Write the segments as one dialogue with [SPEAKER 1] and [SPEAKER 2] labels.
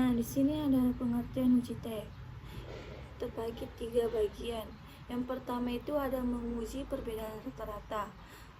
[SPEAKER 1] Nah, di sini ada pengertian uji T. Terbagi 3 bagian. Yang pertama itu ada menguji perbedaan rata-rata.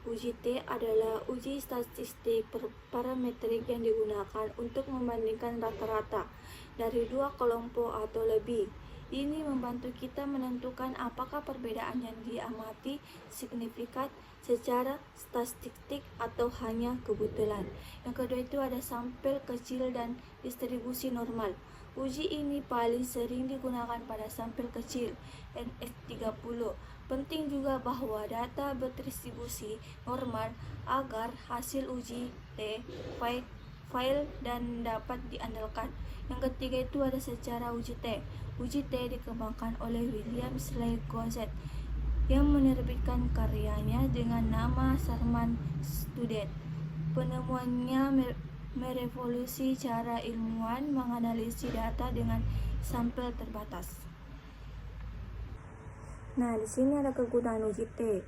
[SPEAKER 1] Uji T adalah uji statistik parametrik yang digunakan untuk membandingkan rata-rata dari dua kelompok atau lebih. Ini membantu kita menentukan apakah perbedaan yang diamati signifikan secara statistik atau hanya kebetulan. Yang kedua itu ada sampel kecil dan distribusi normal. Uji ini paling sering digunakan pada sampel kecil NS30. Penting juga bahwa data berdistribusi normal agar hasil uji T file dan dapat diandalkan. Yang ketiga itu ada secara uji T. Uji T dikembangkan oleh William Slade Gonzet yang menerbitkan karyanya dengan nama Sherman Student. Penemuannya merevolusi cara ilmuwan menganalisis data dengan sampel terbatas. Nah, di sini ada kegunaan uji T.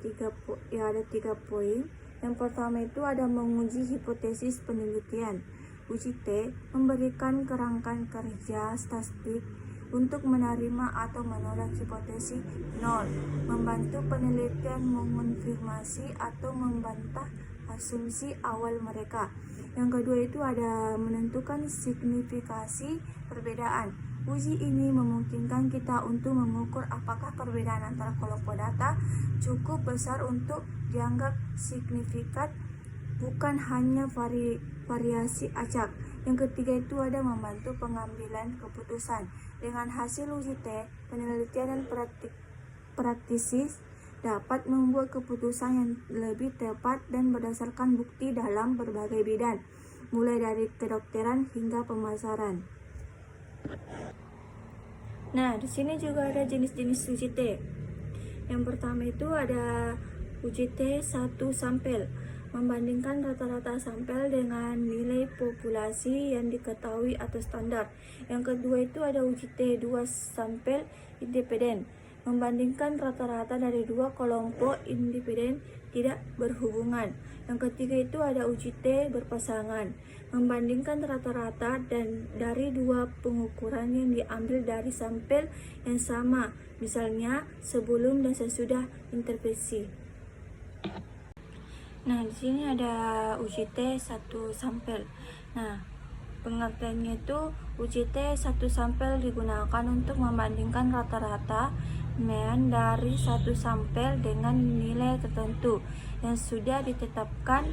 [SPEAKER 1] Ada 3 poin. Yang pertama itu ada menguji hipotesis penelitian. Uji T memberikan kerangka kerja statistik untuk menerima atau menolak hipotesis nol, membantu penelitian mengonfirmasi atau membantah asumsi awal mereka. Yang kedua itu ada menentukan signifikasi perbedaan. Uji ini memungkinkan kita untuk mengukur apakah perbedaan antara kelompok data cukup besar untuk dianggap signifikan, bukan hanya variasi acak. Yang ketiga itu ada membantu pengambilan keputusan. Dengan hasil uji T, penelitian dan praktisi dapat membuat keputusan yang lebih tepat dan berdasarkan bukti dalam berbagai bidang, mulai dari kedokteran hingga pemasaran. Nah, di sini juga ada jenis-jenis uji T. Yang pertama itu ada uji T 1 sampel, membandingkan rata-rata sampel dengan nilai populasi yang diketahui atau standar. Yang kedua itu ada uji T 2 sampel independen, membandingkan rata-rata dari dua kelompok independen tidak berhubungan. Yang ketiga itu ada uji T berpasangan, membandingkan rata-rata dan dari dua pengukuran yang diambil dari sampel yang sama, misalnya sebelum dan sesudah intervensi. Nah, di sini ada uji T 1 sampel. Nah, pengertiannya itu uji T 1 sampel digunakan untuk membandingkan rata-rata mean dari satu sampel dengan nilai tertentu yang sudah ditetapkan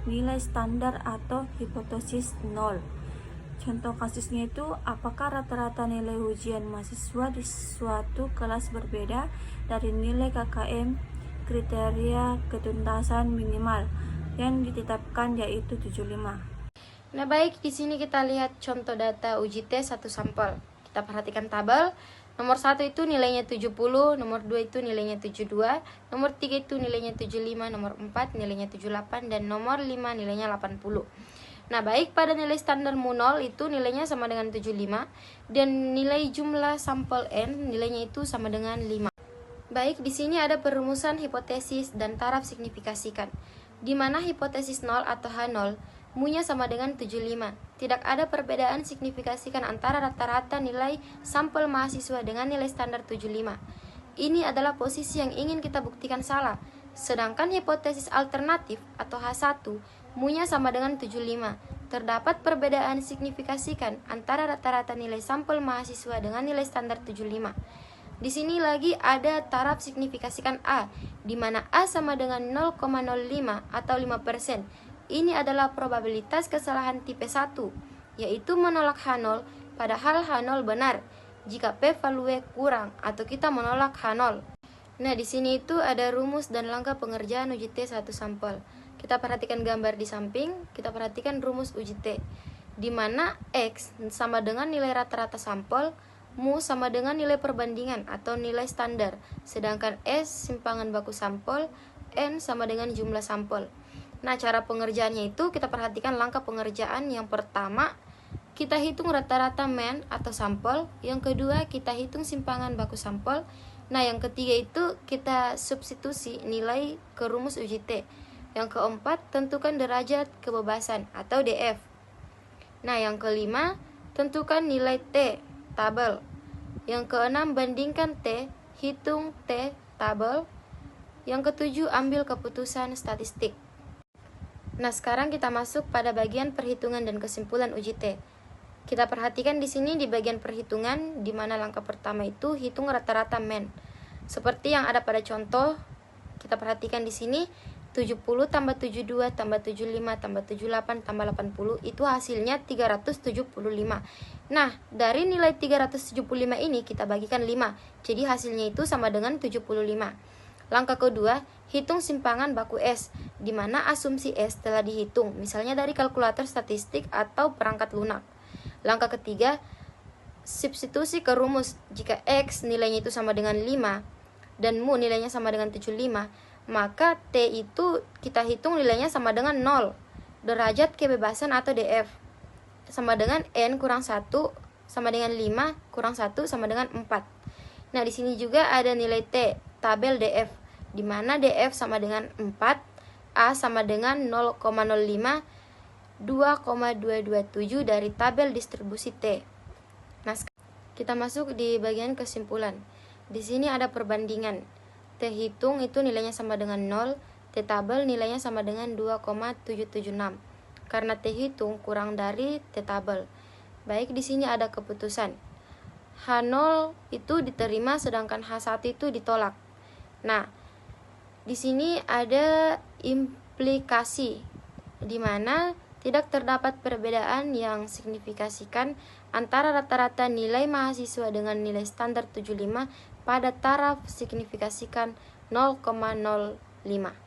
[SPEAKER 1] nilai standar atau hipotesis nol. Contoh kasusnya itu apakah rata-rata nilai ujian mahasiswa di suatu kelas berbeda dari nilai KKM kriteria ketuntasan minimal yang ditetapkan yaitu 75.
[SPEAKER 2] Nah, baik, di sini kita lihat contoh data uji T 1 sampel. Kita perhatikan tabel. Nomor 1 itu nilainya 70, nomor 2 itu nilainya 72, nomor 3 itu nilainya 75, nomor 4 nilainya 78, dan nomor 5 nilainya 80. Nah, baik, pada nilai standar mu 0 itu nilainya sama dengan 75, dan nilai jumlah sampel N nilainya itu sama dengan 5. Baik, di sini ada perumusan hipotesis dan taraf signifikasikan, di mana hipotesis 0 atau H0 mu-nya sama dengan 75. Tidak ada perbedaan signifikasikan antara rata-rata nilai sampel mahasiswa dengan nilai standar 75. Ini adalah posisi yang ingin kita buktikan salah. Sedangkan hipotesis alternatif atau H1 mu-nya sama dengan 75. Terdapat perbedaan signifikasikan antara rata-rata nilai sampel mahasiswa dengan nilai standar 75. Di sini lagi ada taraf signifikasikan A, di mana A sama dengan 0,05 atau 5%. Ini adalah probabilitas kesalahan tipe 1, yaitu menolak H0 padahal H0 benar jika p-value kurang atau kita menolak H0. Nah, di sini itu ada rumus dan langkah pengerjaan uji T 1 sampel. Kita perhatikan gambar di samping, kita perhatikan rumus uji T, di mana X sama dengan nilai rata-rata sampel, mu sama dengan nilai perbandingan atau nilai standar, sedangkan S simpangan baku sampel, N sama dengan jumlah sampel. Nah, cara pengerjaannya itu kita perhatikan langkah pengerjaan. Yang pertama, kita hitung rata-rata mean atau sampel. Yang kedua, kita hitung simpangan baku sampel. Nah, yang ketiga itu kita substitusi nilai ke rumus uji T. Yang keempat, tentukan derajat kebebasan atau DF. Nah, yang kelima, tentukan nilai T, tabel. Yang keenam, bandingkan T, hitung T, tabel. Yang ketujuh, ambil keputusan statistik. Nah, sekarang kita masuk pada bagian perhitungan dan kesimpulan uji T. Kita perhatikan di sini di bagian perhitungan, di mana langkah pertama itu hitung rata-rata men. Seperti yang ada pada contoh, kita perhatikan di sini 70 tambah 72 tambah 75 tambah 78 tambah 80 itu hasilnya 375. Nah, dari nilai 375 ini kita bagikan 5. Jadi hasilnya itu sama dengan 75. Langkah kedua, hitung simpangan baku S, di mana asumsi S telah dihitung, misalnya dari kalkulator statistik atau perangkat lunak. Langkah ketiga, substitusi ke rumus. Jika X nilainya itu sama dengan 5 dan mu nilainya sama dengan 75, maka T itu kita hitung nilainya sama dengan 0. Derajat kebebasan atau DF sama dengan N kurang 1 sama dengan 5 kurang 1 sama dengan 4. Nah, di sini juga ada nilai T, tabel DF, di mana DF sama dengan 4, A sama dengan 0,05, 2,227 dari tabel distribusi T. Nah, kita masuk di bagian kesimpulan. Di sini ada perbandingan. T hitung itu nilainya sama dengan 0, T tabel nilainya sama dengan 2,776. Karena T hitung kurang dari T tabel. Baik, di sini ada keputusan. H0 itu diterima sedangkan H1 itu ditolak. Nah, di sini ada implikasi di mana tidak terdapat perbedaan yang signifikasikan antara rata-rata nilai mahasiswa dengan nilai standar 75 pada taraf signifikasikan 0,05.